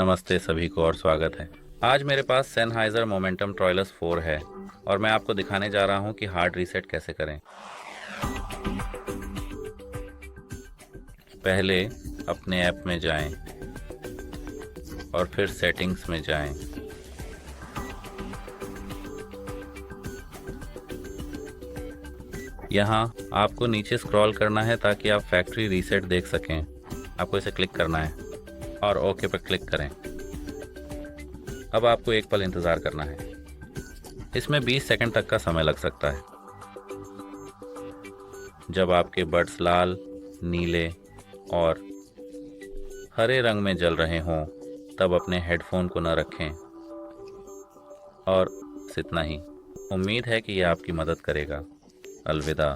नमस्ते सभी को और स्वागत है। आज मेरे पास सेनहाइजर मोमेंटम ट्रॉयलस 4 है और मैं आपको दिखाने जा रहा हूं कि हार्ड रीसेट कैसे करें। पहले अपने ऐप में जाएं और फिर सेटिंग्स में जाएं। यहाँ आपको नीचे स्क्रॉल करना है ताकि आप फैक्ट्री रीसेट देख सकें। आपको इसे क्लिक करना है और ओके पर क्लिक करें। अब आपको एक पल इंतज़ार करना है। इसमें 20 सेकंड तक का समय लग सकता है। जब आपके बड्स लाल, नीले और हरे रंग में जल रहे हों तब अपने हेडफोन को न रखें। और बस इतना ही। उम्मीद है कि यह आपकी मदद करेगा। अलविदा।